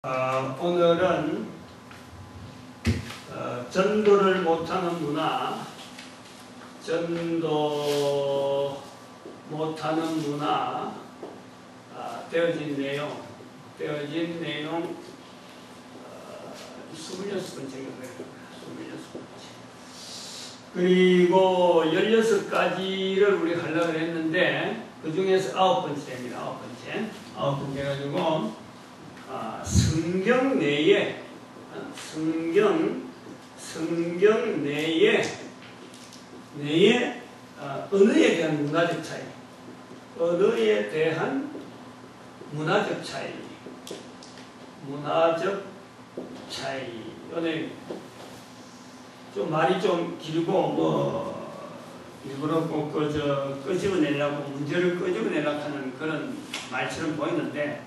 오늘은 전도를 못하는 문화, 전도 못하는 문화 되어진 내용 26번째인가요? 26번째. 그리고 16가지를 우리 하려고 했는데 그 중에서 9번째입니다. 9번째 가지고 성경 내에 언어에 대한 문화적 차이, 오늘 좀 말이 좀 길고 일부러 꼭 끄집어내려고 문제를 끄집어내려고 하는 그런 말처럼 보이는데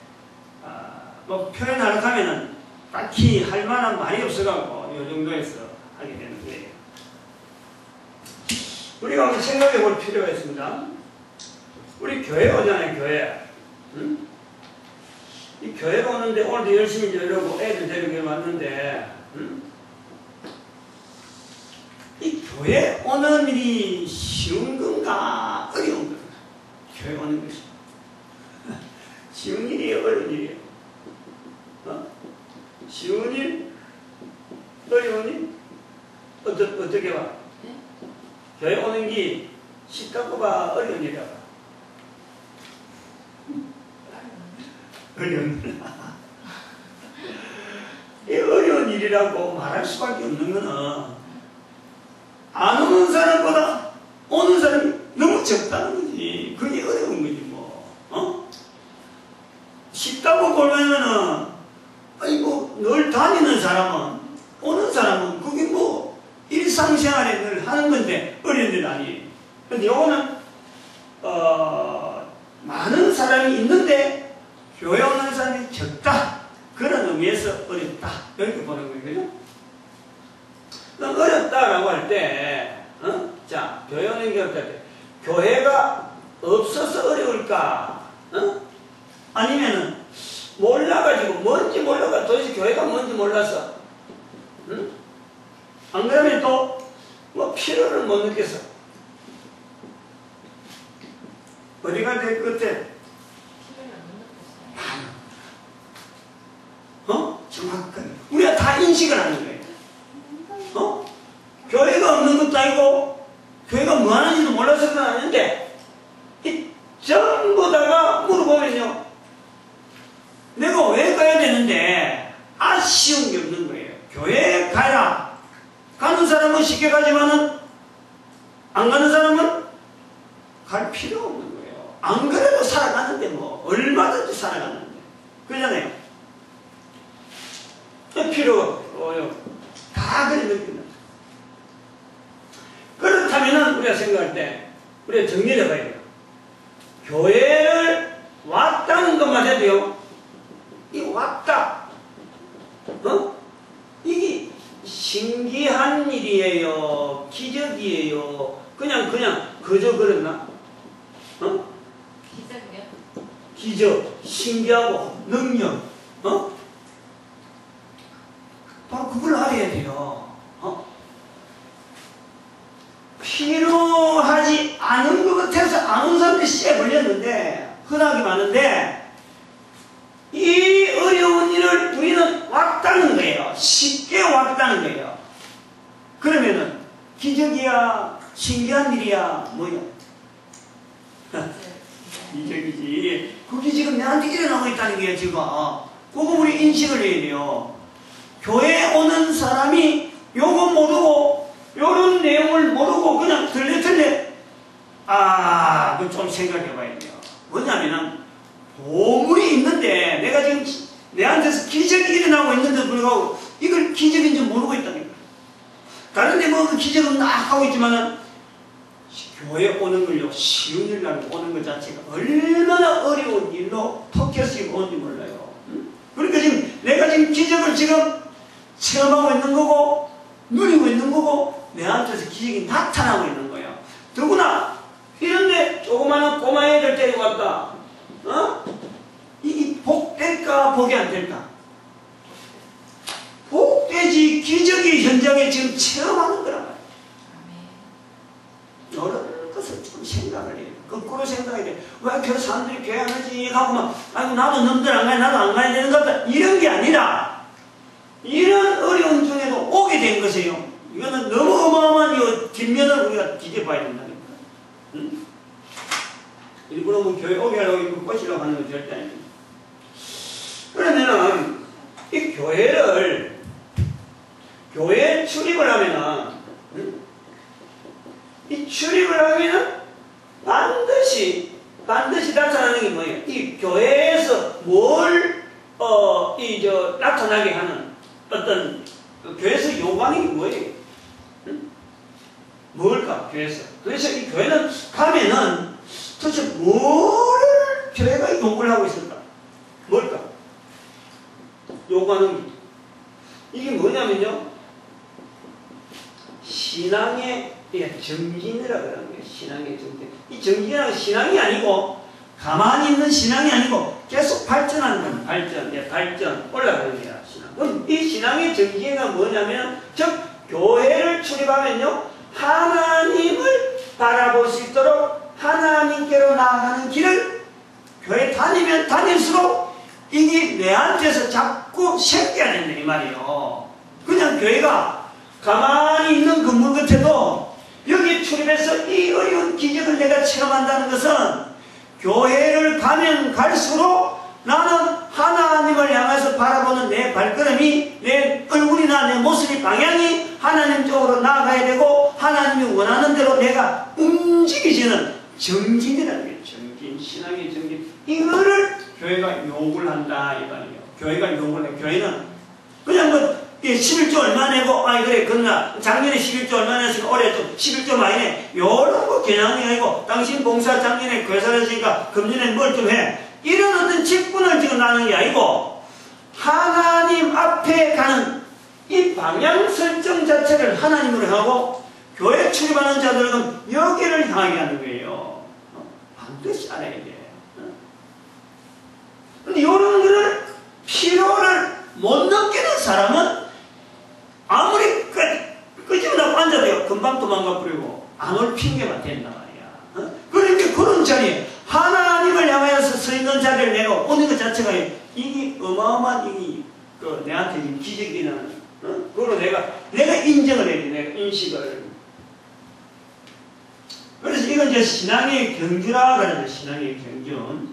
표현하려고 하면은 딱히 할 만한 말이 없어가지고 이 정도에서 하게 되는 거예요. 우리가 한번 생각해 볼 필요가 있습니다. 우리 교회 오잖아요, 교회. 응? 이 교회 오는데 오늘도 열심히 이러고 애들 데리고 왔는데, 응? 이 교회 오는 일이 쉬운 건가, 어려운 건가? 교회 오는 것이. 쉬운 일이에요, 어려운 일이에요? 쉬운 일? 어려운 일? 어떻게 봐? 네? 교회 오는 게 쉽다고 봐? 어려운 일이라고 봐? 어려운 일. 이 어려운 일이라고 말할 수밖에 없는 거는 안 오는 사람보다 오는 사람이 너무 적다는 거지. 그게 어려운 거지 뭐. 쉽다고 보면은 늘 다니는 사람은, 오는 사람은 그게 뭐 일상생활에 늘 하는 건데 어려운 일 아니에요. 근데 요거는 많은 사람이 있는데 교회 오는 사람이 적다, 그런 의미에서 어렵다 이렇게 보는 거예요. 그죠? 어렵다라고 할 때 자, 교회 오는 게 어떨 때 교회가 없어서 어려울까? 아니면은 몰라가지고, 뭔지 몰라가 도대체 교회가 뭔지 몰라서, 응? 안 그러면 또 뭐 필요를 못 느껴서 어디가 될 것 같아? 정확하게 우리가 다 인식을 하는 거예요. 교회가 없는 것도 아니고 교회가 뭐 하는지도 몰라서 그건 아닌데, 이 전부 다가 물어보면요, 내가 왜 가야 되는데 아쉬운 게 없는 거예요. 교회에 가라. 가는 사람은 쉽게 가지만은 안 가는 사람은 갈 필요가 없는 거예요. 안 그래도 살아가는데 뭐 얼마든지 살아가는데, 그러잖아요. 필요가 없어요. 다 그래 느낀다. 그렇다면은 우리가 생각할 때 우리가 정리를 해봐야 돼요. 교회를 왔다는 것만 해도요, 이 왔다, 이게 신기한 일이에요, 기적이에요, 그냥 그저 그랬나? 기적이요? 기적, 신기하고 능력, 바로 그걸 알아야 돼요. 필요하지 않은 것 같아서 안 온 사람들이 쎄 걸렸는데, 흔하게 많은데, 이 어려운 일을 우리는 왔다는 거예요. 쉽게 왔다는 거예요. 그러면은 기적이야, 신기한 일이야, 뭐야? 기적이지. 그게 지금 내한테 일어나고 있다는 거예요, 지금. 그거 우리 인식을 해야 돼요. 교회에 오는 사람이 요거 모르고, 요런 내용을 모르고 그냥 들레 그거 좀 생각해 봐야 돼요. 뭐냐면은 보물이 있는데, 내가 지금 내한테서 기적이 일어나고 있는데도 불구하고 이걸 기적인지 모르고 있다니까. 다른데 뭐 그 기적은 막 하고 있지만은 교회 오는 걸요, 쉬운 일로 알고 오는 것 자체가 얼마나 어려운 일로 터키어스가 오는지 몰라요. 그러니까 지금 내가 지금 기적을 지금 체험하고 있는 거고 누리고 있는 거고 내한테서 기적이 나타나고 있는 거예요. 더구나 이런데 조그마한 꼬마 애들 데리고 왔다. 이게 복 될까 복이 안 될까? 영적인 현장에 지금 체험하는 거란 말이에요. 이런 것을 좀 생각을 해요. 거꾸로 생각해야 돼. 왜 교회 사람들이 교회 안 하지? 하고 막, 아이고, 나도 놈들 안 가야, 나도 안 가야 되는 것 같다. 이런 게 아니라, 이런 어려운 중에도 오게 된 것이에요. 이거는 너무 어마어마한 이 뒷면을 우리가 뒤져봐야 된다니까. 응? 일부러 뭐 교회 오게 하려고 이거 꼬시려고 하는 건 절대 아니에요. 그러면은, 이 교회에 출입을 하면은, 응? 이 출입을 하면은 반드시 나타나는 게 뭐예요? 이 교회에서 나타나게 하는 어떤, 교회에서 요구하는 게 뭐예요? 응? 뭘까, 교회에서? 그래서 이 교회는 가면은 도대체 뭐를 교회가 요구를 하고 있을까? 뭘까? 요구하는 게. 이게 뭐냐면요. 신앙의 정진이라고 하는 거예요. 신앙의 정진. 이 정진이라는 신앙이 아니고, 가만히 있는 신앙이 아니고, 계속 발전하는 거예요. 발전. 올라가는 거야, 신앙. 그럼 이 신앙의 정진은 뭐냐면, 즉, 교회를 출입하면요, 하나님을 바라볼 수 있도록 하나님께로 나아가는 길을 교회 다니면 다닐수록 이게 내한테서 자꾸 생겨야 된다, 이 말이에요. 그냥 교회가 가만히 있는 건물 같아도 여기 출입해서 이 어려운 기적을 내가 체험한다는 것은 교회를 가면 갈수록 나는 하나님을 향해서 바라보는 내 발걸음이, 내 얼굴이나 내 모습이 방향이 하나님 쪽으로 나아가야 되고 하나님이 원하는 대로 내가 움직이지는 정진이라는 거예요. 정진, 신앙의 정진. 이거를 교회가 요구를 한다 이 말이에요. 교회가 요구를 해요. 교회는 그냥 뭐 11조 얼마 내고, 그래, 그러나, 작년에 11조 얼마 냈으니까 올해 또 11조 많이 내. 요런 거 개념이 아니고, 당신 봉사 작년에 교회사를 했으니까 금년에 뭘 좀 해. 이런 어떤 직분을 지금 나는 게 아니고, 하나님 앞에 가는 이 방향 설정 자체를 하나님으로 하고, 교회 출입하는 자들은 여기를 향하게 하는 거예요. 반드시 알아야 돼. 근데 요런 거를, 필요를 못 느끼는 사람은 아무리 끄집어놓고 앉아도요, 금방 도망가 버리고, 안 올 핑계만 된단 말이야. 그러니까 그런 자리에, 하나님을 향하여서 서 있는 자리를 내가 오는 것 자체가, 이게 어마어마한, 내한테 기적이라는, 그걸로 내가 인정을 해야 돼, 내가 인식을. 그래서 이건 이제 신앙의 경주라 그러죠, 신앙의 경주.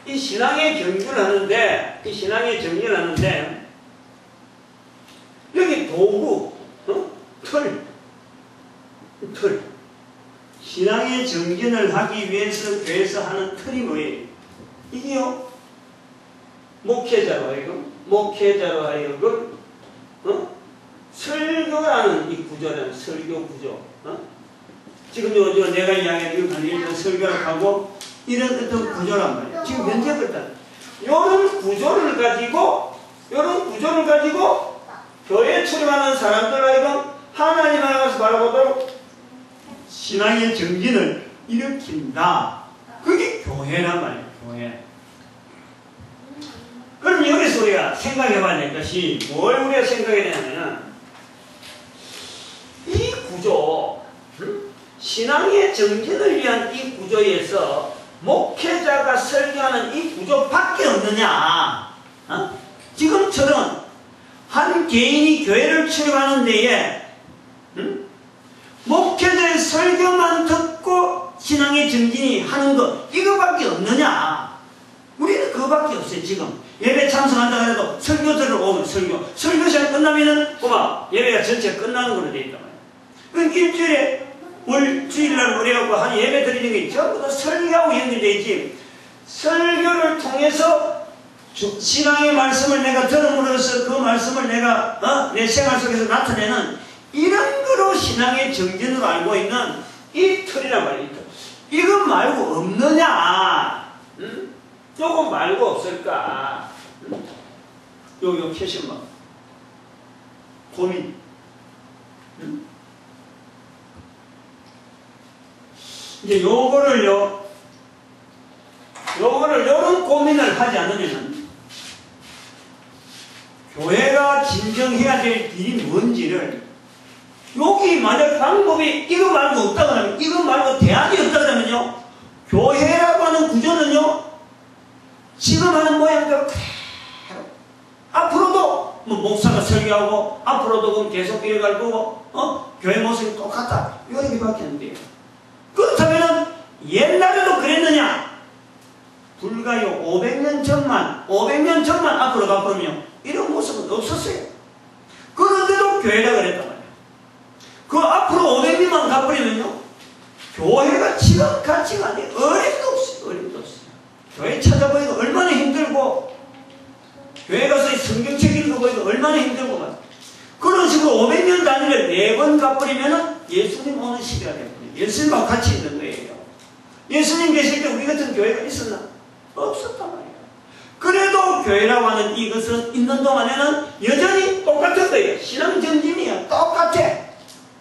이 신앙의 경주를 하는데, 여기 도구, 틀. 신앙의 정진을 하기 위해서 교회에서 하는 틀이 뭐예요? 이게요, 목회자로 하여금, 설교라는 이 구조는 설교 구조. 지금 내가 이야기하는 이런 설교를 하고, 이런 어떤 구조란 말이에요. 지금 현재부터. 이런 구조를 가지고, 교회에 출입하는 사람들 하여금 하나님 향해서 바라보도록 신앙의 정진을 일으킨다. 그게 교회란 말이에요, 교회. 그럼 여기서 우리가 생각해 봐야 될 것이, 뭘 우리가 생각해야 되냐면, 이 구조, 신앙의 정진을 위한 이 구조에서 목회자가 설교하는 이 구조밖에 없느냐? 지금처럼 한 개인이 교회를 출입하는 데에 목회자의 설교만 듣고 신앙의 정진이 하는 것, 이거밖에 없느냐? 우리는 그거밖에 없어요. 지금 예배 참석한다 해도 설교들을 오면 설교 시간 끝나면은 예배가 전체 끝나는 걸로 되어 있단 말이에요. 그럼 일주일에 주일날 우리하고 한 예배 드리는 게 전부 다 설교하고 연결되어 있지. 설교를 통해서 신앙의 말씀을 내가 들음으로써 그 말씀을 내가 내 생활 속에서 나타내는 이런 거로 신앙의 정진으로 알고 있는 이 틀이란 말이에요. 이것 말고 없느냐? 요거 말고 없을까? 요 캐시만 고민. 이제 요거를 요런 고민을 하지 않으면 교회가 교회가 진정해야 될 길이 뭔지를 여기 만약 방법이 이거 말고 없다 그러면 이거 말고 대안이 없다 그러면요 교회라고 하는 구조는요 지금 하는 모양대로 그대로 앞으로도 뭐 목사가 설교하고 앞으로도 그럼 계속 이어갈 거고 교회 모습이 똑같다 이거 얘기밖에 안 돼요. 그렇다면은 옛날에도 그랬느냐? 불과요 500년 전만 앞으로 가보면 이런 모습은 없었어요. 그런데도 교회라 그랬단 말이에요. 그 앞으로 500년만 가버리면요 교회가 지금 가치가 아니에요. 어림도 없어요. 어림도 없어요. 교회 찾아보니까 얼마나 힘들고 교회 가서 성경책 읽어보니까 얼마나 힘들고 막 그런 식으로 500년 단위를 4번 가버리면은 예수님 오는 시대가 되거든요. 예수님하고 같이 있는 거예요. 예수님 계실 때 우리 같은 교회가 있었나? 없었단 말이에요. 그래도 교회라고 하는 이것은 있는 동안에는 여전히 똑같은 거예요. 신앙 전진이야. 똑같아.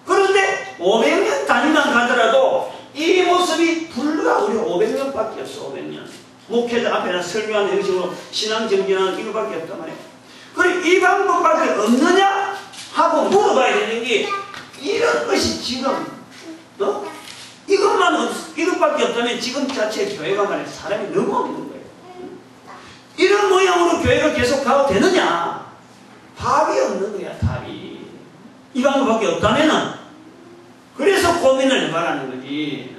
그런데 500년 단위만 가더라도 이 모습이 불과 우리 500년밖에 없어. 500년. 목회자 앞에나 설교하는 형식으로 신앙 전진하는 이거밖에 없단 말이에요. 그럼 이 방법밖에 없느냐? 하고 물어봐야 되는 게 이런 것이 지금 이것밖에 없다면 지금 자체 교회가 말이야 사람이 너무 없는 거예요. 이런 모양으로 교회가 계속 가도 되느냐? 답이 없는 거야. 답이 이 방법밖에 없다면은 그래서 고민을 해봐라는 거지.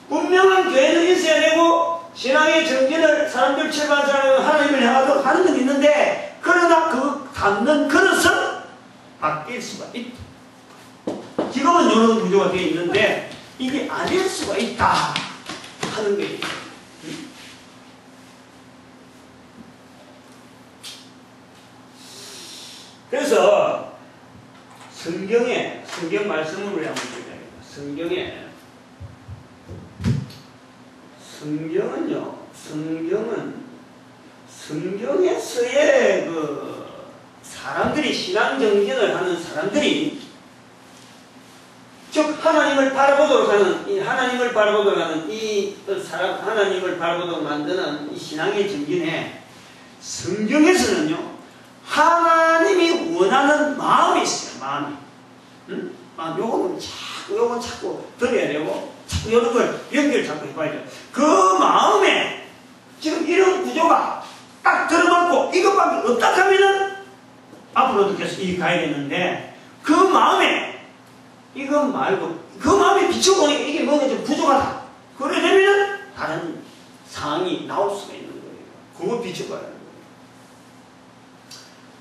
분명한 교회는 있어야 되고 신앙의 정진을 사람들 출발한 사람을 하나님을 향하여 하는 건 있는데 그러나 그 닿는 그릇은 바뀔 수가 있다. 지금은 이런 구조가 되어 있는데 이게 아닐 수가 있다 하는 거예요. 그래서 성경 말씀을 우리 한번 보자. 성경에서의 그 사람들이 신앙 정진을 하는 사람들이 즉 하나님을 바라보도록 하는 하나님을 바라보도록 만드는 이 신앙의 정진에 성경에서는요 하나님이 원하는 마음이 있어요. 마음이. 요건 자꾸 들어야 되고 자꾸 이런 걸 연결 자꾸 해봐야 돼요. 그 마음에 지금 이런 구조가 딱 들어맞고 이것밖에 없다 하면은 앞으로도 계속 이 가야겠는데 그 마음에 이것 말고 그 마음에 비춰보니까 이게 뭔가 좀 부족하다. 그래 되면은 다른 상황이 나올 수가 있는 거예요. 그거 비춰봐야 하는 거예요.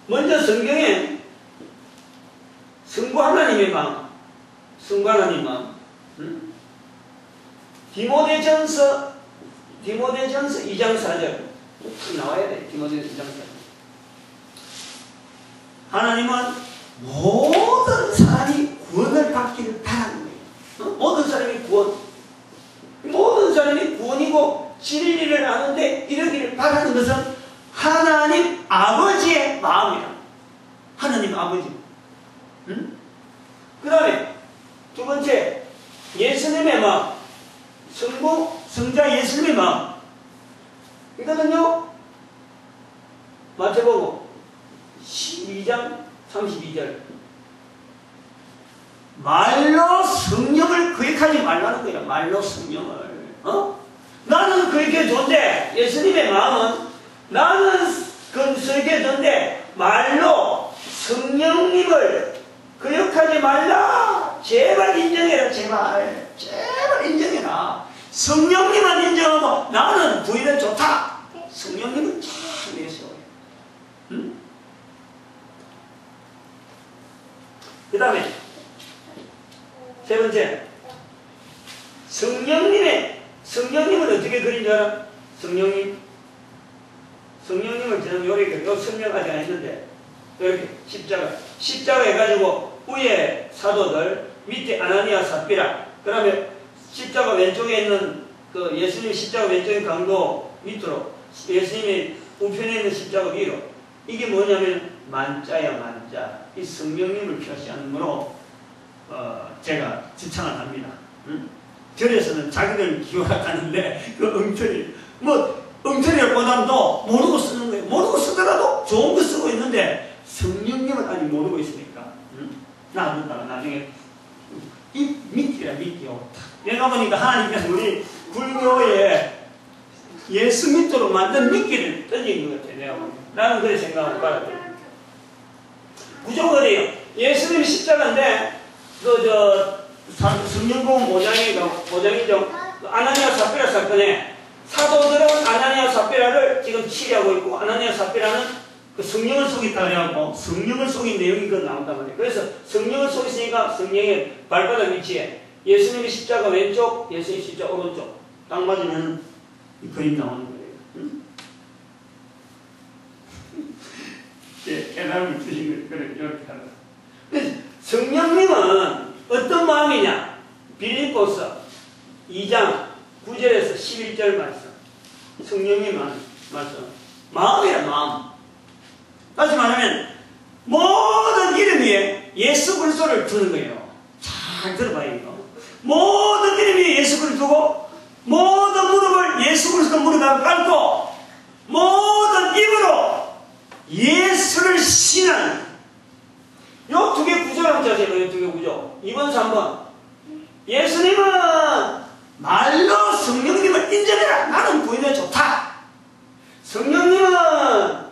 먼저 성경에 성부 하나님의 마음, 디모데전서 2장 4절 나와야 돼. 디모데전서 2장 4절. 하나님은 모든 사람이 구원을 받기를 바라는 거예요. 모든 사람이 구원이고 진리를 아는데 이러기를 바라는 것은 하나님 아버지의 마음이라. 하나님 아버지. 그 다음에 두 번째 예수님의 마음. 성자 예수님의 마음. 이거는요 마태복음 12장 32절. 말로 성령을 거역하지 말라는 거야. 말로 성령을. 나는 그렇게 좋은데 예수님의 마음은 나는 그렇게 좋은데 말로 성령님을 거역하지 말라. 제발 인정해라. 제발 인정해라. 성령님만 인정하고 나는 부인은 좋다. 성령님은 참 내세워요. 그 다음에 세 번째 성령님을 어떻게 그린 줄 알아? 성령님을 저는 요렇게 설명 아직 안 했는데 이렇게 십자가 해가지고 위에 사도들 밑에 아나니아 삽비라 그 다음에 십자가 왼쪽에 있는 그 예수님 십자가 왼쪽에 강도 밑으로 예수님이 우편에 있는 십자가 위로 이게 뭐냐면 만자야 만자. 이 성령님을 표시하는 거로 제가 지창을 합니다. 절에서는 자기들 기억하는데 그 엉터리를 보다도 모르고 쓰는 거예요. 모르고 쓰더라도 좋은 거 쓰고 있는데 성령 놔뒀다가 나중에 이 미끼라 미끼요. 내가 보니까 하나님께서 우리 불교에 예수 믿도록 만든 미끼를 던진 것 같아. 내가 보니까. 나는 그렇게 생각하고 받아들여. 구조가 어디에요? 예수님이 십자가인데 성령공은 5장이죠. 아나니아 삽비라 사건에 사도들은 아나니아 삽비라를 지금 치료하고 있고, 아나니아 삽비라는 그 성령을 속였다 그래갖고 성령을 속인 내용이 그 나온단 말이에요. 그래서 성령을 속였으니까 성령의 발바닥 위치에 예수님의 십자가 왼쪽, 예수님의 십자가 오른쪽 딱 맞으면 이 그림 나오는 거예요. 응? 예, 깨달음을 주신 거예요. 그래, 이렇게 하라. 그래서 성령님은 어떤 마음이냐? 빌립보서 2장 9절에서 11절 말씀. 성령님 말씀. 마음이야, 마음. 다시 말하면 모든 이름 위에 예수 그리스도를 두는 거예요. 잘 들어봐요, 이거. 모든 이름 위에 예수 그리스도를 두고, 모든 무릎을 예수 그리스도 무릎에 깔고, 모든 입으로 예수를 신하는 요 두 개 구조를 한번 자세히 봐요. 두 개 구조. 2번, 3번. 예수님은 말로 성령님을 인정해라. 나는 부인해 좋다. 성령님은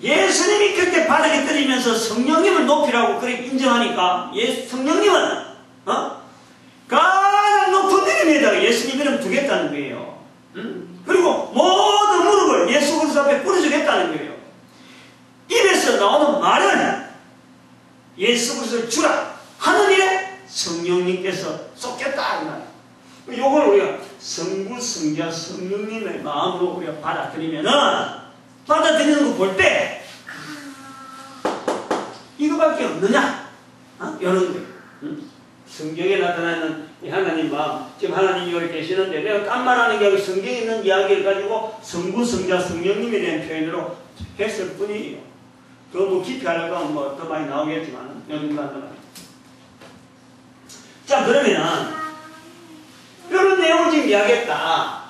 예수님이 그렇게 바닥에 떨리면서 성령님을 높이라고 그렇게 인정하니까 성령님은 가장 높은 이름에다가 예수님 이름 두겠다는 거예요. 그리고 모든 무릎을 예수 그리스도 앞에 뿌려주겠다는 거예요. 입에서 나오는 말은 예수 그리스도를 주라 하는 일에 성령님께서 쏟겠다 이 말이에요. 요걸 우리가 성부, 성자, 성령님의 마음으로 우리가 받아들이는 거 볼 때 이거밖에 없느냐? 이런 거예요. 성경에 나타나는 이 하나님 마음, 지금 하나님이 여기 계시는데 내가 딴 말하는 게 아니고 성경에 있는 이야기를 가지고 성부, 성자, 성령님에 대한 표현으로 했을 뿐이에요. 더 뭐 깊이 하려고 하면 뭐 더 많이 나오겠지만 여기만 더 많이. 자, 그러면 이런 내용을 지금 이야기했다.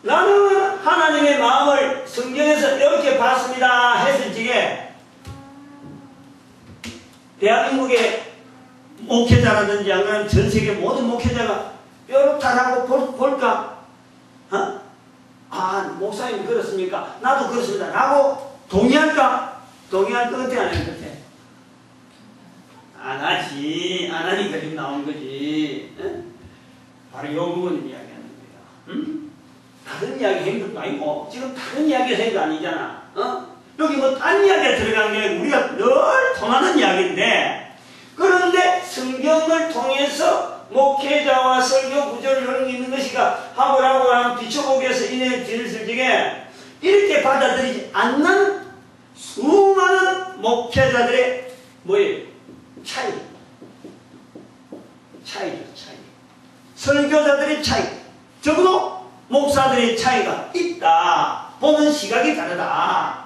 나는 하나님의 마음을 성경에서 이렇게 봤습니다 했을 적에 대한민국의 목회자라든지 안 그러면 전 세계 모든 목회자가 이렇다라고 볼까? 목사님 그렇습니까? 나도 그렇습니다 라고 동의할까? 동의할 것 같아? 안 할 것 같아? 안 하지. 안 하니까 지금 나온 거지. 바로 이 부분을 이야기하는 거예요. 다른 이야기 한 것도 아니고 지금 다른 이야기 한 거 아니잖아. 여기 뭐 딴 이야기가 들어간 게 아니고 우리가 늘 통하는 이야기인데, 그런데 성경을 통해서 목회자와 설교 구절을 이런 게 있는 것이가 하고라고 하면 비춰보기 위해서 인의 뒤를 쓸 적에 이렇게 받아들이지 않는 수많은 목회자들의 뭐예요? 차이죠, 차이. 설교자들의 차이, 적어도 목사들의 차이가 있다. 보는 시각이 다르다.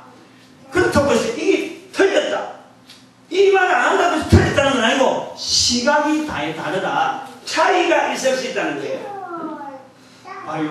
그렇다고 해서 이게 틀렸다. 이 말 안 한다고 해서 틀렸다는 건 아니고 시각이 다르다. 차이가 있을 수 있다는 거예요. 바로 이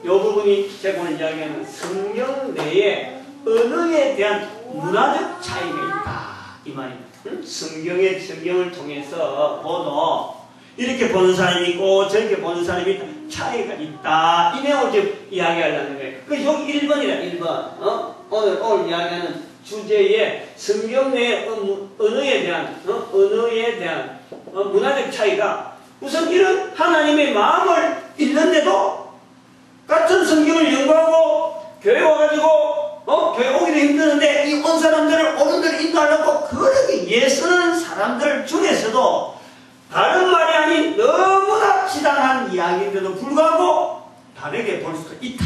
부분이 제가 오늘 이야기하는 성경 내에 언어에 대한 문화적 차이가 있다. 이 말입니다. 성경을 통해서 보도 이렇게 보는 사람이 있고 저렇게 보는 사람이 있다. 차이가 있다. 이 내용을 지금 이야기하려는 거예요. 그 여기 1번이라 1번. 오늘 이야기하는 주제에 성경 내 언어에 대한 문화적 차이가 우선 이런 하나님의 마음을 읽는데도 같은 성경을 연구하고 교회 와가지고 교회 오기도 힘드는데 이 온 사람들을 옳은 데로 인도하려고 그렇게 애쓰는 사람들 중에서도 다른 말이 아닌 너무나 지당한 이야기인데도 불구하고 다르게 볼 수도 있다.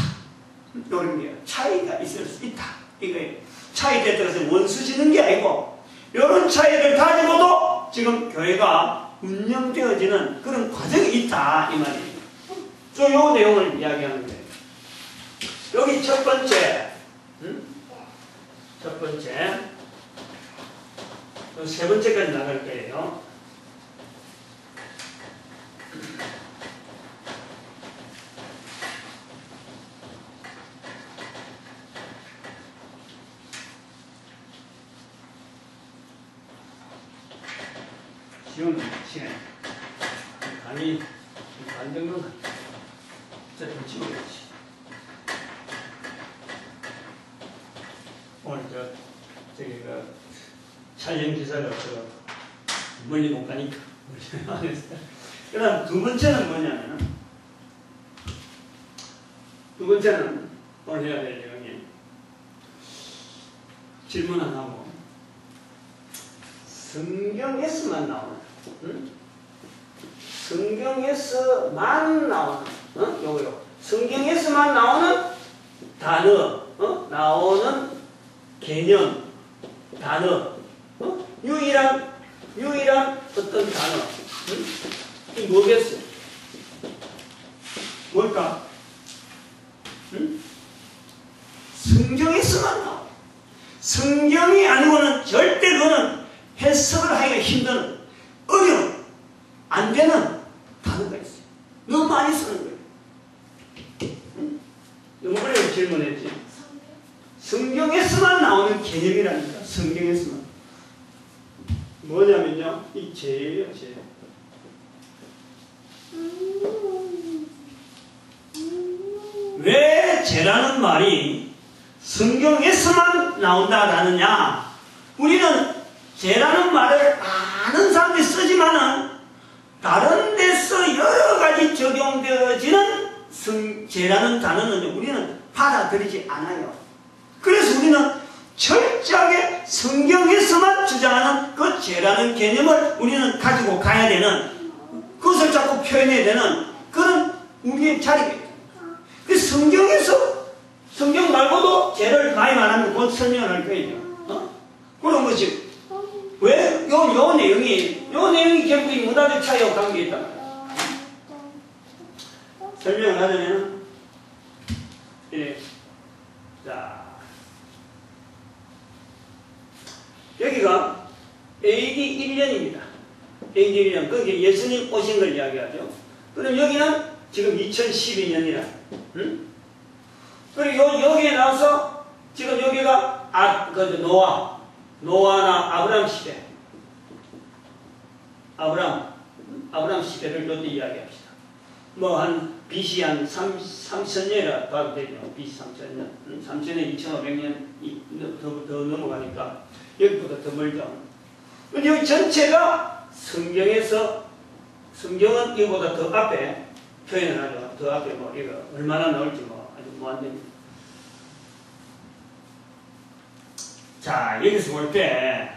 이런 게 차이가 있을 수 있다. 이거예요. 차이에 따라서 원수 지는 게 아니고 이런 차이를 가지고도 지금 교회가 운영되어지는 그런 과정이 있다. 이 말이에요. 저 요 내용을 이야기하는 거예요. 여기 첫 번째, 세 번째까지 나갈 거예요. 지금 시간에 강의 반 정도는 좀 지워야지. 오늘 저기 촬영 기사가 멀리 못 가니까 안 했어요. 그 다음 두 번째는 뭐냐면, 두 번째는 오늘 해야 될 내용이 질문 안 하고 성경에서만 나오는, 성경에서만 나오는, 요거요. 성경에서만 나오는 단어, 나오는 개념, 단어, 유일한 어떤 단어, 이게 뭐겠어요? 뭘까? 성경에서만 나와. 성경이 아니고는 절대 그거는 해석을 하기가 힘든, 어려운, 안 되는 단어가 있어요. 너무 많이 쓰는 거예요. 너무 어려운 질문했지. 성경에서만 나오는 개념이라니까. 성경에서만. 뭐냐면요, 이 죄예요, 죄. 왜 죄라는 말이 성경에서만 나온다라느냐? 우리는 죄라는 말을 많은 사람들이 쓰지만은 다른 데서 여러 가지 적용되어지는 죄라는 단어는 우리는 받아들이지 않아요. 그래서 우리는 철저하게 성경에서만 주장하는 그 죄라는 개념을 우리는 가지고 가야 되는, 그것을 자꾸 표현해야 되는 그런 우리의 자리가 있다. 그 성경에서, 성경 말고도 죄를 많이 말하면 곧 설명을 할 거예요. 그런 것이 왜 요 내용이 결국 이 문화적 차이와 관계가 있단 말이에요. 설명을 하자면, 예. 자, 여기가 AD 1년입니다. AD 1년. 거기 예수님 오신 걸 이야기하죠. 그럼 여기는 지금 2012년이라. 그리고 여기에 나와서 지금 여기가 노아나 아브람 시대. 아브람 시대를 여기 이야기합시다. 뭐 한 BC 한 3000년이라 봐도 되죠. BC 3000년. 3000년 2500년 더 넘어가니까 여기보다 더 멀죠. 근데 여기 전체가 성경은 이거보다 더 앞에 표현을 하죠. 더 앞에 뭐 이거 얼마나 나올지 뭐 아주 무한됩니다. 자, 여기서 볼 때,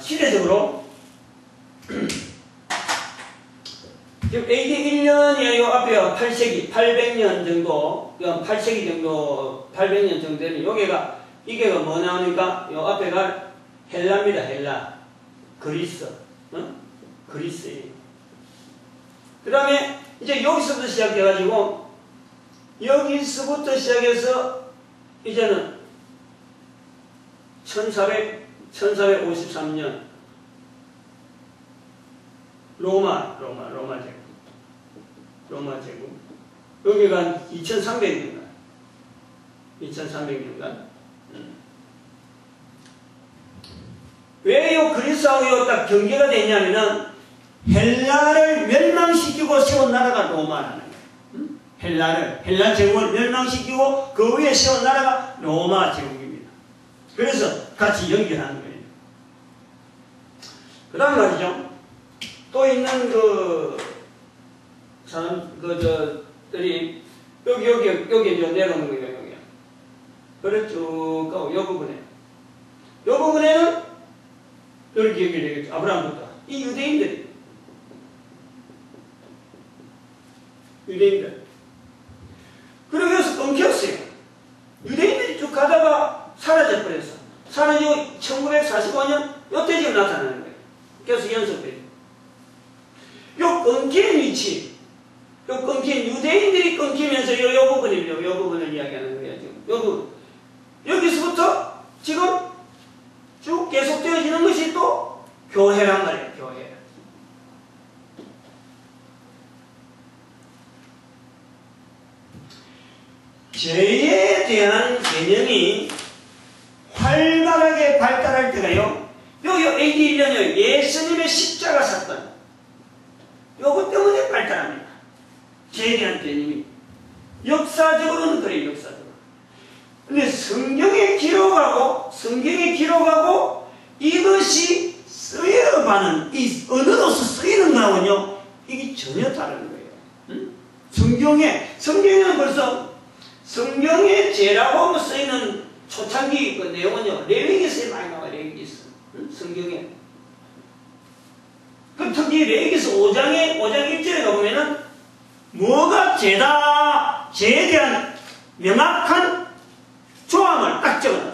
시대적으로 지금 AD 1년이 요 앞에 8세기, 800년 정도, 8세기 정도, 800년 정도 되는 여기가, 이게 뭐 나오니까 요 앞에가 헬라입니다, 헬라. 그리스. 그리스예요. 그 다음에 이제 여기서부터 시작해가지고, 여기서부터 시작해서 이제는 1453년 로마 제국. 여기가 2300년간. 왜 요 그리스하고 딱 경계가 되냐면은 헬라를 멸망시키고 세운 나라가 로마라는 거예요. 헬라 제국을 멸망시키고 그 위에 세운 나라가 로마 제국입니다. 그래서 같이 연결하는 거예요. 그 다음 말이죠. 또 있는 들이 여기 이제 내려오는 거예요, 여기. 그래 쭉 가고, 요 부분에는 이렇게 연결되겠죠. 아브라함부터. 이 유대인들. 그리고 여기서 끊겼어요. 유대인들이 쭉 가다가 사라져버렸어. 사라지고 1945년, 요때 지금 나타나는 거예요. 계속 연속돼요. 요 끊긴 위치, 요 끊긴, 유대인들이 끊기면서 요 부분이에요. 요 부분을 이야기하는 거예요, 지금. 요 부분. 여기서부터 지금 쭉 계속되어지는 것이 또 교회란 말이에요, 교회. 죄에 대한 개념이 활발하게 발달할 때가요, 요 AD 1년이요. 예수님의 십자가 사건. 요것 때문에 발달합니다. 죄에 대한 개념이. 역사적으로는 그래요, 역사적으로. 근데 성경에 기록하고, 이것이 쓰여가는, 이 언어로서 쓰이는 거하고는요, 이게 전혀 다른 거예요. 응? 성경에는 벌써, 성경의 죄라고 쓰이는 초창기 그 내용은요, 레위기서에 많이 나와요, 레위기서. 응? 성경에. 그 특히 레위기서 5장 1절에 가보면은, 뭐가 죄다, 죄에 대한 명확한 조항을 딱 적어놨어요.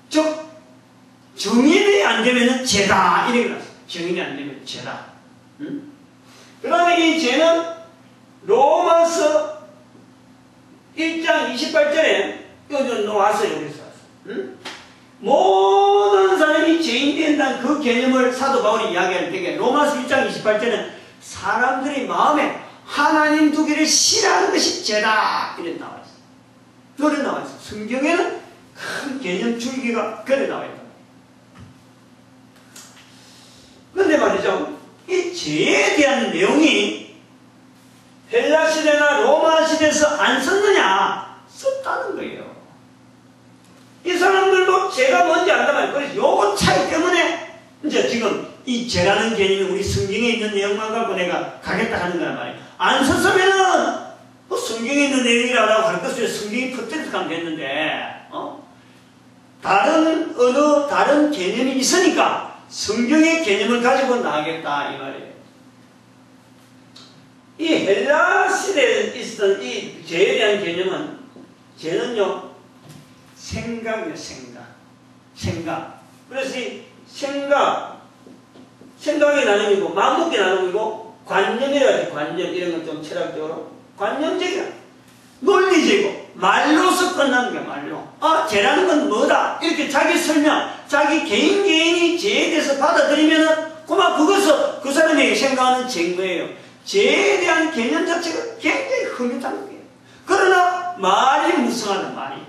즉, 정인이 안 되면은 죄다, 이렇게 나왔어요. 정인이 안 되면 죄다. 응? 그 다음에 이 죄는 로마서 1장 28절에 여기 나왔어요. 여기서 왔어요. 응? 모든 사람이 죄인 된다는 그 개념을 사도 바울이 이야기할 때에 로마서 1장 28절에는 사람들이 마음에 하나님 두기를 싫어하는 것이 죄다. 이렇게 나와있어요. 그래 나와있어요. 성경에는 큰 개념 줄기가 그래 나와있다. 그런데 말이죠. 이 죄에 대한 내용이 헬라 시대나 로마 시대에서 안 썼느냐? 썼다는 거예요. 이 사람들도 죄가 뭔지 안단 말이에요. 그래서 요거 차이 때문에 이제 지금 이 죄라는 개념이 우리 성경에 있는 내용만 갖고 내가 가겠다 하는 거란 말이에요. 안 썼으면은 뭐 성경에 있는 내용이라고 할 것을 성경이 퍼뜨려서 됐는데, 다른 언어, 다른 개념이 있으니까 성경의 개념을 가지고 나가겠다 이 말이에요. 이 헬라 시대에 있었던 이 죄에 대한 개념은, 죄는요 생각이에요. 생각. 그래서 이 생각의 나눔이고 마음먹기 나눔이고 관념이라 해요. 관념. 이런 건 좀 철학적으로 관념적이야. 논리적이고 말로서 끝나는 거야. 말로. 죄라는 건 뭐다, 이렇게 자기 설명, 자기 개인이 죄에 대해서 받아들이면은 그것을 그 사람에게 생각하는 죄인 거예요. 죄에 대한 개념 자체가 굉장히 흐뭇한 거예요. 그러나 말이 무성하다. 말이.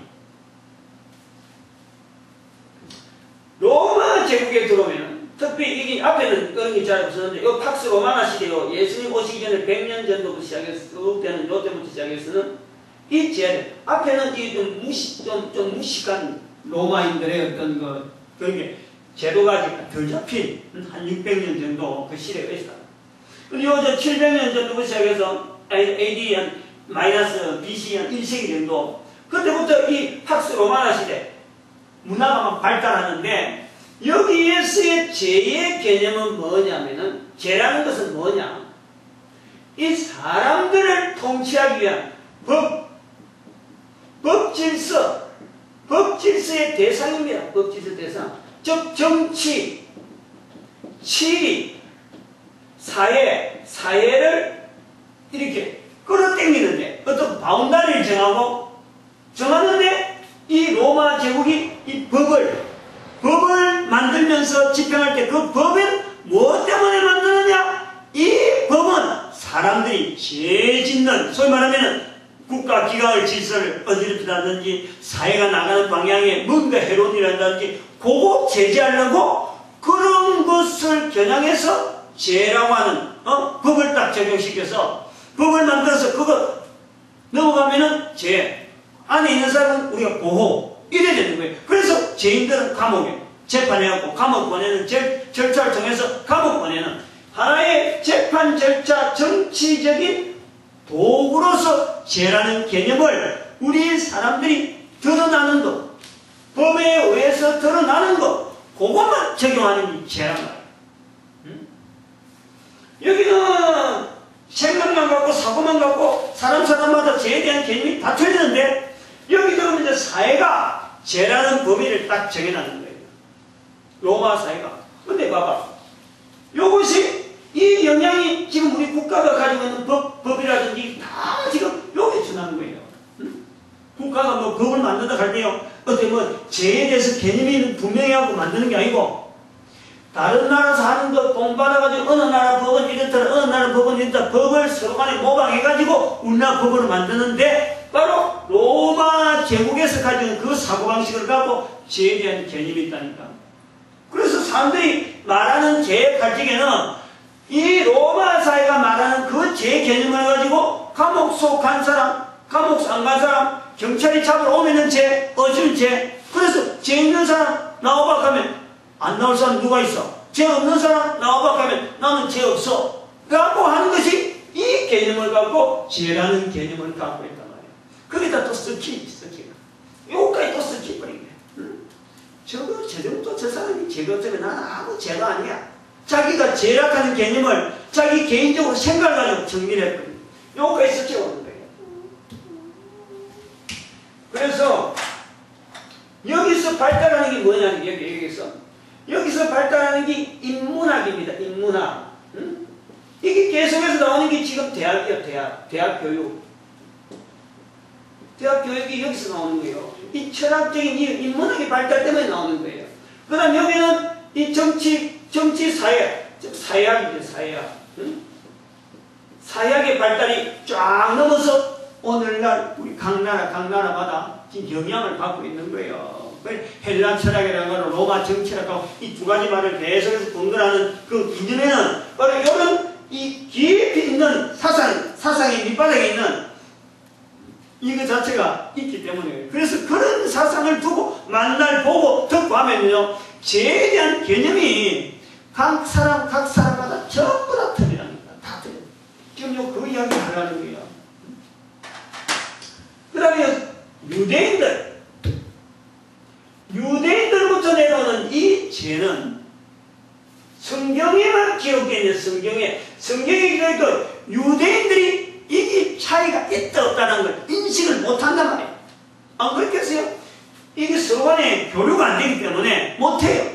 로마 제국에 들어오면, 특히 이게 앞에는 그런 게 잘 없었는데, 이 팍스 로마나 시대요, 예수님 오시기 전에 100년 전부터 시작해서, 그때는 요때부터 시작해서는, 이 죄, 앞에는 이 좀 무식한 로마인들의 어떤 그런 게, 제도가 덜 잡힌, 한 600년 정도 그 시대가 있었다. 그리고 요 700년 전부터 시작해서, AD 마이너스 BC 한 1세기 정도, 그때부터 이 팍스 로마나 시대, 문화가 막 발달하는데, 여기에서의 죄의 개념은 뭐냐면은, 죄라는 것은 뭐냐? 이 사람들을 통치하기 위한 법질서의 대상입니다. 법질서 대상. 즉, 정치, 치리, 사회를 이렇게 끌어당기는데, 어떤 바운다리를 정하는데, 이 로마 제국이 이 법을 만들면서 집행할 때 그 법은 무엇 때문에 만드느냐? 이 법은 사람들이 죄 짓는, 소위 말하면 국가 기강을 질서를 어지럽힌다든지 사회가 나가는 방향에 뭔가 해로운 일을 한다든지 그거 제재하려고 그런 것을 겨냥해서 죄라고 하는 법을 딱 적용시켜서 법을 만들어서 그거 넘어가면은 죄, 안에 있는 사람은 우리가 보호, 이래야 되는 거예요. 그래서 죄인들은 감옥에 재판해갖고 감옥 보내는 절차를 통해서 감옥 보내는 하나의 재판 절차, 정치적인 도구로서 죄라는 개념을 우리 사람들이 드러나는 것, 법에 의해서 드러나는 것, 그것만 적용하는 게 죄란 말이에요. 여기는 생각만 갖고 사고만 갖고 사람마다 죄에 대한 개념이 다 틀리는데, 여기 들어오면 이제 사회가 죄라는 범위를 딱 정해놨는 거예요. 로마 사회가. 근데 봐봐. 요것이, 이 영향이 지금 우리 국가가 가지고 있는 법이라든지 다 지금 여기에 준하는 거예요. 국가가 뭐 법을 만든다 할 때요, 어때 뭐 죄에 대해서 개념이 분명히 하고 만드는 게 아니고, 다른 나라에서 하는 거 돈 받아가지고 어느 나라 법은 이렇더라, 어느 나라 법은 이렇다, 법을 서로 간에 모방해가지고 우리나라 법을 만드는데, 바로 로마 로마 제국에서 가진 그 사고방식을 갖고 죄에 대한 개념이 있다니까. 그래서 사람들이 말하는 죄의 가치에는 이 로마 사회가 말하는 그 죄 개념을 가지고 감옥 속 간 사람, 감옥 안 간 사람, 경찰이 잡으러 오면은 죄, 어쩔 죄. 그래서 죄 있는 사람 나와봐 하면 안 나올 사람 누가 있어? 죄 없는 사람 나와봐 하면 나는 죄 없어. 라고 하는 것이 이 개념을 갖고 죄라는 개념을 갖고 있단 말이에요. 거기다 또 섞이가. 요까지 또 섞여버린 거예요. 응? 저거, 저 정도 저 사람이 죄가 없으면 나는 아무 죄가 아니야. 자기가 죄라는 개념을 자기 개인적으로 생각을 가지고 정리했거든요. 요까지 섞여오는 거예요. 그래서 여기서 발달하는 게 뭐냐면 여기서 발달하는 게 인문학입니다. 인문학. 응? 이게 계속해서 나오는 게 지금 대학이요. 대학 교육. 대학 교육이 여기서 나오는 거예요. 이 철학적인 이 인문학의 발달 때문에 나오는 거예요. 그 다음 여기는 이 정치 사회학이죠. 사회학. 응? 사회학의 발달이 쫙 넘어서 오늘날 우리 각 나라마다 지금 영향을 받고 있는 거예요. 헬라 철학이라는 거는 로마 정치학하고 이 두 가지 말을 계속해서 분별하는 그 이전에는 바로 이런 이 깊이 있는 사상의 밑바닥에 있는 이거 자체가 있기 때문에 그래서 그런 사상을 두고 만날 보고 듣고 하면요 죄에 대한 개념이 각 사람마다 전부 다 틀리랍니다. 다 틀려. 지금 그 이야기 하려는 거예요. 그 다음에 유대인들부터 내려오는 이 죄는 성경에만 기록되어 있는 성경에 기록되어 유대인들이 이게 차이가 있다 없다는 걸 인식을 못한단 말이에요. 안 그렇겠어요? 이게 서로 간에 교류가 안 되기 때문에 못해요.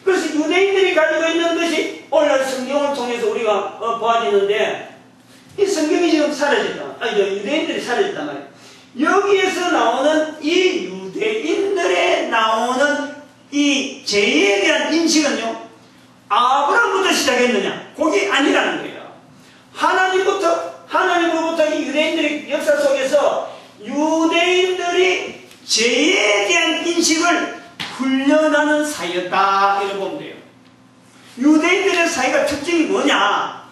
그래서 유대인들이 가지고 있는 것이 오늘날 성경을 통해서 우리가 보아지는데 이 성경이 지금 유대인들이 사라졌단 말이에요. 여기에서 나오는 이 유대인들에 나오는 이 죄에 대한 인식은요 아브라함부터 시작했느냐? 그게 아니라는 거예요. 하나님으로부터 이 유대인들의 역사 속에서 유대인들이 죄에 대한 인식을 훈련하는 사이였다. 이렇게 보면 돼요. 유대인들의 사이가 특징이 뭐냐?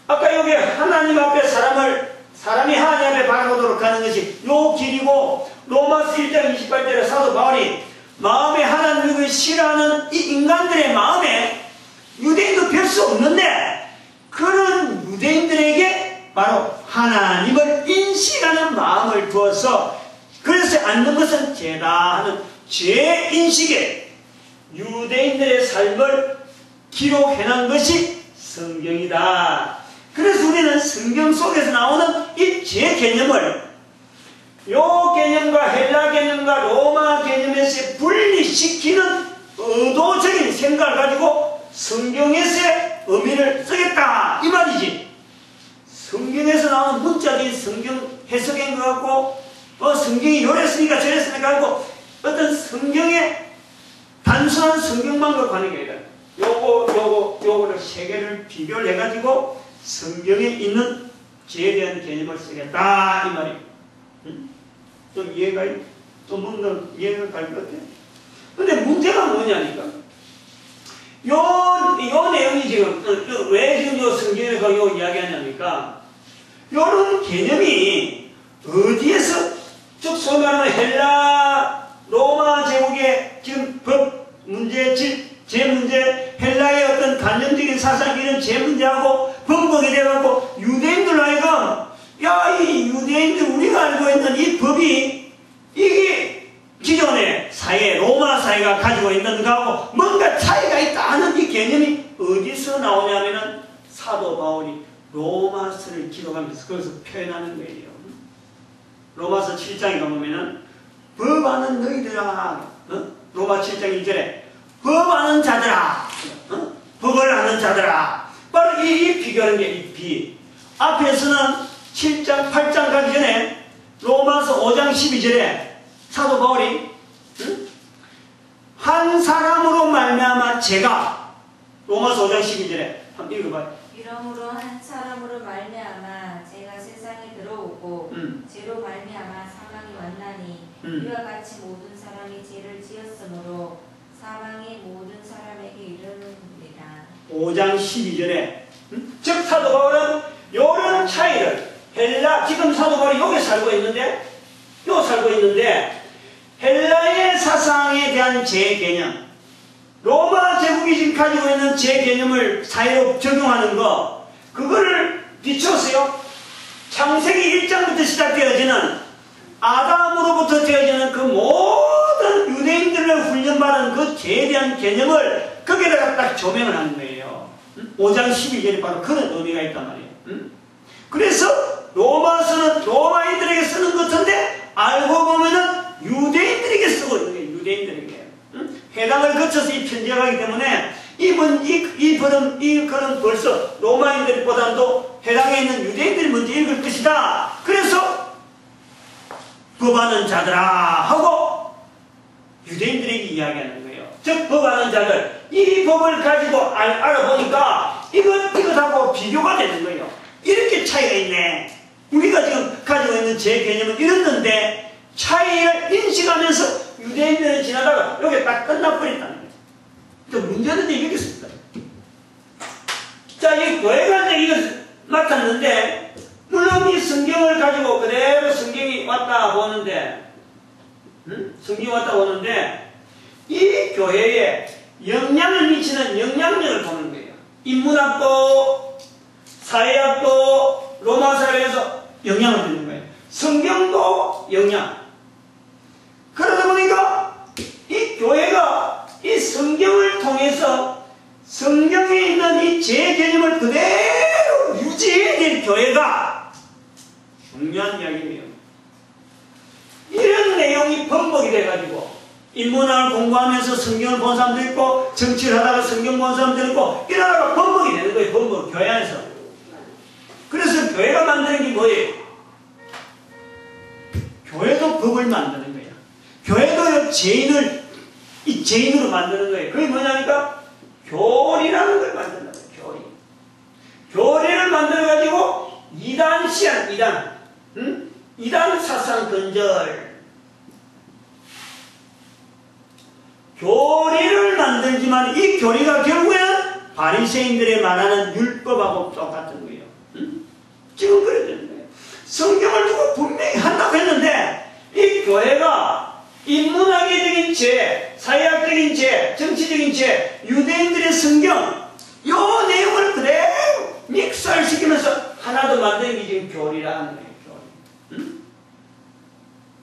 아까 여기 하나님 앞에 사람이 하나님 앞에 바라보도록 하는 것이 요 길이고 로마서 1장 28절에 사도 바울이 마음에 하나님을 싫어하는 이 인간들의 마음에 유대인도 별 수 없는데 그런 유대인들에게 바로 하나님을 인식하는 마음을 두어서 그래서 앉는 것은 죄다 하는 죄인식에 유대인들의 삶을 기록해놓은 것이 성경이다. 그래서 우리는 성경 속에서 나오는 이 죄 개념을 요 개념과 헬라 개념과 로마 개념에서 분리시키는 의도적인 생각을 가지고 성경에서의 의미를 쓰겠다 이 말이지. 성경에서 나오는 문자적인 성경 해석인 것 같고 성경이 요랬으니까 저랬으니까 하고 어떤 성경의 단순한 성경만으로 가는 게 아니라 요거를 세 개를 비교를 해가지고 성경에 있는 죄에 대한 개념을 쓰겠다 이 말이에요. 좀 이해가 갈 것 같아요. 근데 문제가 뭐냐니까 요 내용이 지금 왜 지금 요 성경에서 요 이야기하냐니까 요런 개념이 어디에서 즉 소위 말하는 헬라 로마 제국의 지금 법 문제 제 문제 헬라의 어떤 관념적인 사상 이런 제 문제하고 번복이 돼갖고 유대인들 하여금 야 이 유대인들 우리가 알고 있는 이 법이 이게 기존의 사회 로마 사회가 가지고 있는 거하고 뭔가 차이가 있다 하는 이 개념이 어디서 나오냐면은 사도 바울이 로마서를 기록하면서 거기서 표현하는 거예요. 로마서 7장에 가보면은 법하는 너희들아 로마 7장 1절에 법하는 자들아 법을 하는 자들아 바로 이 비교하는 게 이 비 앞에서는 7장 8장 가기 전에 로마서 5장 12절에 사도 바울이 한 사람으로 말미암아 죄가 로마서 5장 12절에 한번 읽어봐요. 이러므로 한 사람으로 말미암아 죄가 세상에 들어오고 죄로 말미암아 사망이 이와 같이 모든 사람이 죄를 지었으므로 사망이 모든 사람에게 이르는니라. 5장 12절에 즉 사도 바울은 이런 차이를 지금 사도 바울이 여기 살고 있는데 헬라의 사상에 대한 제 개념, 로마 제국이 지금 가지고 있는 제 개념을 사회로 적용하는 거, 그거를 비추었어요. 창세기 1장부터 시작되어지는 아담으로부터 되어지는 그 모든 유대인들을 훈련받은 그 죄에 대한 개념을 거기다가 딱 조명을 하는 거예요. 5장 12절에 바로 그런 의미가 있단 말이에요. 그래서 로마서는 로마인들에게 쓰는 것 같은데 알고 보면은 유대인들에게 쓰고 있는 거예요. 유대인들에게. 해당을 거쳐서 이 편지가 가기 때문에 이 글은 벌써 로마인들보다도 해당에 있는 유대인들이 먼저 읽을 것이다. 그래서 법하는 자들아 하고 유대인들에게 이야기하는 거예요. 즉 법하는 자들, 이 법을 가지고 알아보니까 이것하고 비교가 되는 거예요. 이렇게 차이가 있네. 우리가 지금 가지고 있는 제 개념은 이랬는데 차이를 인식하면서 유대인들은 지나다가 여기 딱 끝나버렸다는 거죠. 문제는 이렇게 있습니다. 자, 이 교회가 이제 이것을 맡았는데 물론 이 성경을 가지고 그대로 성경이 왔다 보는데 이 교회에 영향을 미치는 영향력을 보는 거예요. 인문학도 사회학도 로마 사회에서 영향을 주는 거예요. 성경도 영향. 그러다 보니까 이 교회가 이 성경을 통해서 성경에 있는 이 제 개념을 그대로 유지해야 될 교회가 중요한 이야기예요. 이런 내용이 번복이 돼가지고 인문학을 공부하면서 성경을 본 사람도 있고 정치를 하다가 성경 본 사람도 있고 이러다가 번복이 되는 거예요. 번복, 교회 안에서. 그래서 교회가 만드는 게 뭐예요? 교회도 법을 만드는 거예요. 교회도 죄인으로 만드는 거예요. 그게 뭐냐니까 교리라는 걸 만든다. 교리. 교리를 만들어가지고 이단 시한, 이단 사상 근절. 교리를 만들지만 이 교리가 결국에는 바리새인들이 말하는 율법하고 똑같은 거예요. 지금 그래야 되는 거예요. 성경을 두고 분명히 한다고 했는데 이 교회가 인문학적인 죄, 사회학적인 죄, 정치적인 죄, 유대인들의 성경 이 내용을 그대로 믹스시키면서 하나도 만드는 게 지금 교리라는 거예요. 교리.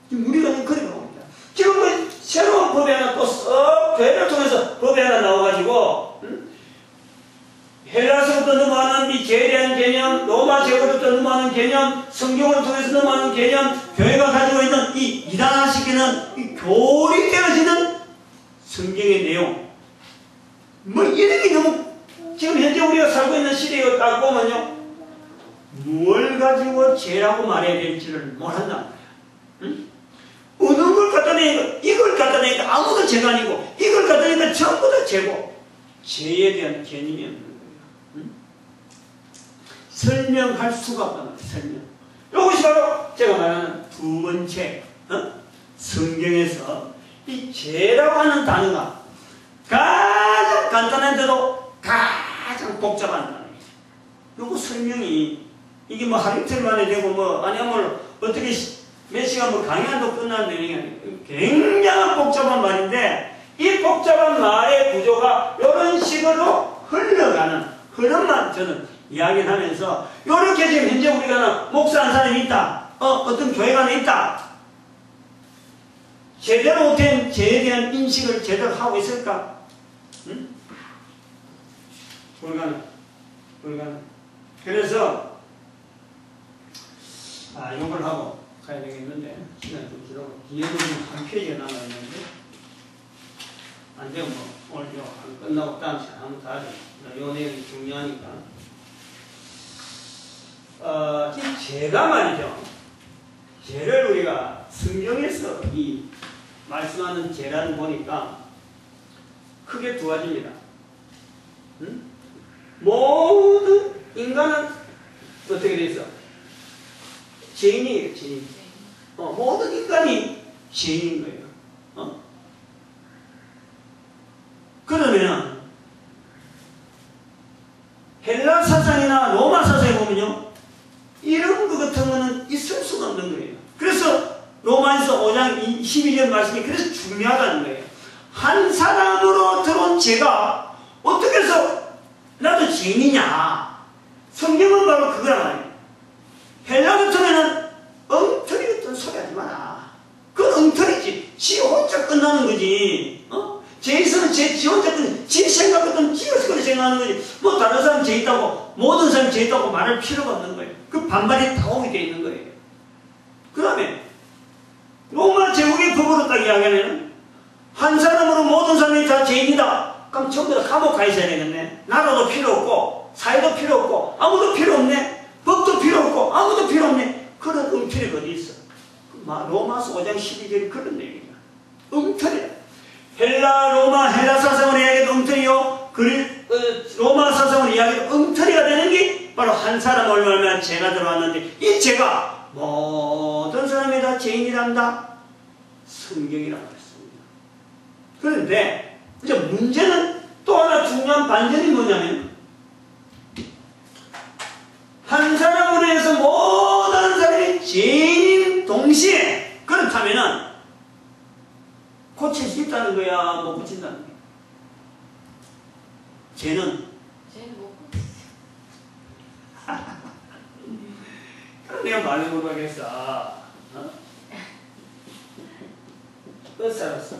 지금 우리가 그렇게 봅니다. 지금 그 새로운 법이 하나 또 썩 교회를 통해서 법이 하나 나와가지고 헬라서부터 넘어가는 이 죄에 대한 개념, 로마 제국부터 넘어가는 개념, 성경을 통해서 넘어가는 개념, 교회가 가지고 있는 이 이단화시키는 이 교리되어지는 성경의 내용. 뭐 이런 게 너무 지금 현재 우리가 살고 있는 시대에 딱 보면요. 뭘 가지고 죄라고 말해야 될지를 모른단 말이야. 어느 걸 갖다 내니까 이걸 갖다 내니까 아무도 죄가 아니고 이걸 갖다 내니까 전부 다 죄고 죄에 대한 개념이 없는 거예요. 설명할 수가 없단 말이에요. 설명. 이것이 바로 제가 말하는 두 번째 성경에서 이 죄라고 하는 단어가 가장 간단한데도 가장 복잡한 단어예요. 요거 설명이 이게 뭐 하루 이틀 만에 되고 뭐 아니면 어떻게 몇 시간 뭐 강의한다고 끝나는 내용이 아니에요. 굉장한 복잡한 말인데 이 복잡한 말의 구조가 이런 식으로 흘러가는 흐름만 저는 이야기를 하면서 이렇게 지금 현재 우리가 목사 한 사람이 있다. 어떤 교회가 하나 있다. 제대로 된 죄에 대한 인식을 제대로 하고 있을까? 응? 불가능. 그래서 이걸 하고 가야 되겠는데 시간이 좀 지나고 뒤에는 한 페이지가 남아있는데 안 되면 뭐 오늘 끝나고 다음 시간 한번 더 하죠. 이 내용이 중요하니까. 죄가 말이죠. 죄를 우리가 성경에서 이 말씀하는 죄라는 보니까 크게 두 가지입니다. 모든 인간은 어떻게 돼 있어? 죄인이에요, 죄인. 모든 인간이 죄인인 거예요. 그러면 헬라 사상이나 로마 사상에 보면요, 이런 것 같은 거는 있을 수가 없는 거예요. 그래서 로마에서 5장 12절 말씀이 그래서 중요하다는 거예요. 한 사람으로 들어온 죄가 어떻게 해서 나도 죄인이냐? 성경은 바로 그거란 말이에요. 헬라 같으면은 엉터리 같은 소리 하지 마라. 그건 엉터리지. 지 혼자 끝나는 거지. 죄 있으면 지 혼자 끝나는, 지 생각 같으면 지가 그렇게 생각하는 거지. 뭐 다른 사람 죄 있다고, 모든 사람 죄 있다고 말할 필요가 없는 거예요. 그 반발이 다 오게 돼 있는 거예요. 그 다음에 로마 제국의 법으로 딱 이야기하면 한 사람으로 모든 사람이 다 죄인이다. 그럼 전부 다 감옥 가 있어야 되겠네. 나라도 필요 없고 사회도 필요 없고 아무도 필요 없네. 법도 필요 없고 아무도 필요 없네. 그런 엉터리가 어디 있어. 로마서 5장 12절이 그런 내용이야. 엉터리야. 헬라 사상으로 이야기해도 엉터리요. 로마 사상으로 이야기해도 엉터리가 되는 게 바로 한 사람 얼마나 죄가 들어왔는데 이 죄가 모든 사람이 다 죄인이란다. 성경이라고 했습니다. 그런데 이제 문제는 또 하나 중요한 반전이 뭐냐면 한 사람으로 해서 모든 사람이 죄인인 동시에 그렇다면은 고칠 수 있다는 거야, 못 고친다는 거야. 죄는 못 고치죠. 그럼 내가 말을 못하겠어. 의사로서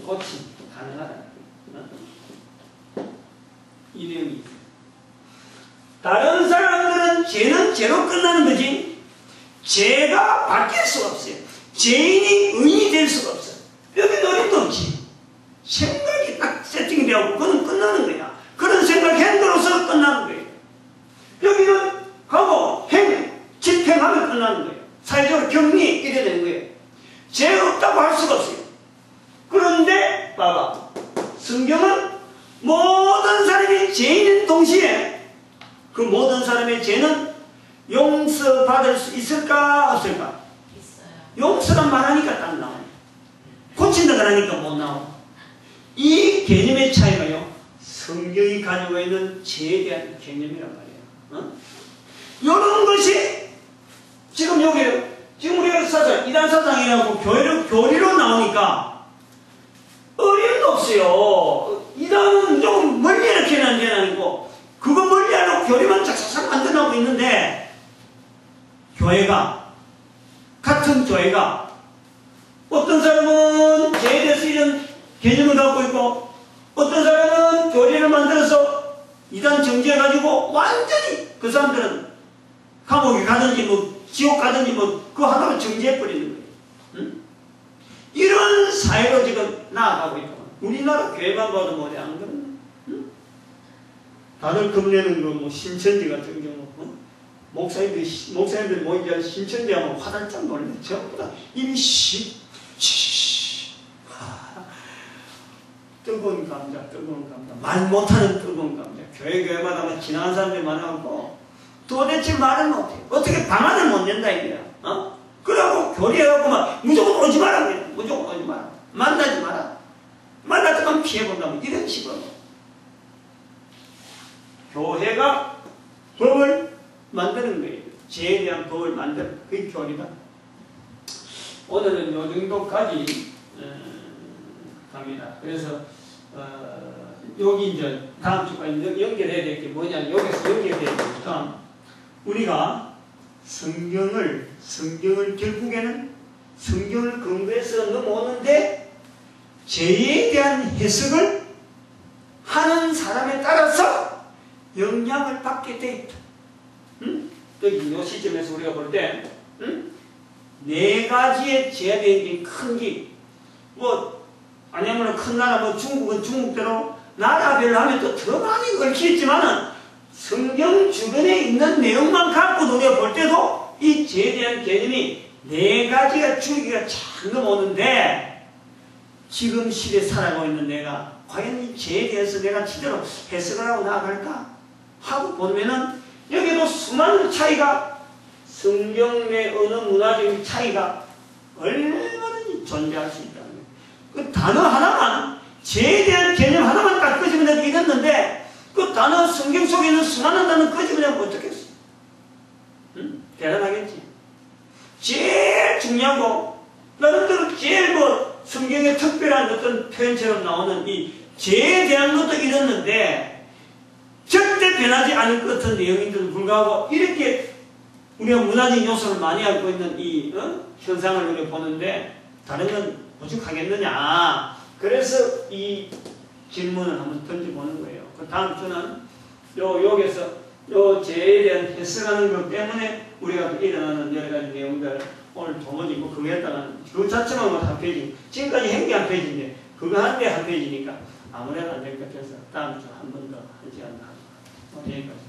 고침 가능하다. 이 내용이 있어. 다른 사람들은 죄는 죄로 끝나는 거지 죄가 바뀔 수가 없어요. 죄인이 의인이 될 수가 없어요. 여기는 어림도 없지. 생각이 딱 세팅이 되고 그건 끝나는 거야. 그런 생각 행동으로서 끝나는 거예요. 여기는 가고 집행하면 끝나는 거예요. 사회적으로 격리 이래 되는 거예요. 죄 없다고 할 수가 없어요. 그런데 봐봐, 성경은 모든 사람이 죄인인 동시에 그 모든 사람의 죄는 용서받을 수 있을까 없을까? 있어요. 용서란 말하니까 딱 나와요. 고친다 그러니까 못 나와. 이 개념의 차이가요, 성경이 가지고 있는 죄에 대한 개념이란 말이에요. 이런 것이 지금 지금 우리가 사상, 이단 사상이라고 교리로 나오니까 어림도 없어요. 이단은 무조건 멀리 이렇게 하는 게 아니고 그거 멀리 안 하고 교리만 쫙쫙 만들어나고 있는데 같은 교회가 어떤 사람은 죄에 대해서 이런 개념을 갖고 있고 어떤 사람은 교리를 만들어서 이단 정지해가지고 완전히 그 사람들은 감옥에 가든지 지옥 가든지 그거 하나로 정지해버리는 거예요. 응? 이런 사회로 지금 나아가고 있고 우리나라 교회만 봐도 뭐래 안 그러네. 응? 다들 금내는 신천지 같은 경우 목사님들이 모이자 신천지 하면 화들짝 놀래. 전부 다 입이 뜨거운 감자 말 못하는 뜨거운 감자. 교회마다 지나간 사람들이 많아갖고 도대체 말을 못해. 어떻게 방안을 못 낸다 이거야. 그러고 교리해갖고 무조건 오지 마라 그래. 무조건 오지 마라. 만나지 마라. 만났다면 피해본다면 이런 식으로 교회가 법을 만드는 거예요. 죄에 대한 법을 만드는 그게 교리다. 오늘은 요 정도까지 갑니다. 그래서 여기 이제 다음 주까지 연결해야 될 게 뭐냐, 여기서 연결해야 되니까 우리가 성경을 결국에는 성경을 근거해서 넘어오는데 죄에 대한 해석을 하는 사람에 따라서 영향을 받게 돼 있다. 응? 여기 이 시점에서 우리가 볼 때, 네 가지의 죄에 대한 큰 게, 아니면 큰 나라, 중국은 중국대로 나라별로 하면 또 더 많이 얽히겠지만은 성경 주변에 있는 내용만 갖고 우리가 볼 때도 이 죄에 대한 개념이 네 가지가 줄기가 잘 넘어오는데 지금 시대에 살아가고 있는 내가 과연 이 죄에 대해서 내가 제대로 해석을 하고 나아갈까? 하고 보면은 여기도 수많은 차이가 성경 내 어느 문화적인 차이가 얼마든지 존재할 수 있다는 거예요. 그 단어 하나만, 죄에 대한 개념 하나만 딱 끄집어내도 이랬는데 그 단어, 성경 속에 있는 수많은 단어 끄집어내면 어떻겠어? 응? 대단하겠지. 제일 중요하고 나름대로 제일 성경의 특별한 어떤 표현처럼 나오는 이 죄에 대한 것도 이랬는데 절대 변하지 않을 것 같은 내용인데도 불구하고 이렇게 우리가 문화적인 요소를 많이 알고 있는 이 현상을 우리가 보는데 다른 건 오죽하겠느냐. 그래서 이 질문을 한번 던져보는 거예요. 그 다음 주는 여기서 죄에 대한 해석하는 것 때문에 우리가 일어나는 여러 가지 내용들 오늘 도무지 그거에다가 그 자체만 한 페이지, 지금까지 한 게 한 페이지인데 그거 한 개 한 페이지니까 아무래도 안 될 것 같아서 다음 주 한 번 더 한 시간 더 하고 여기까지.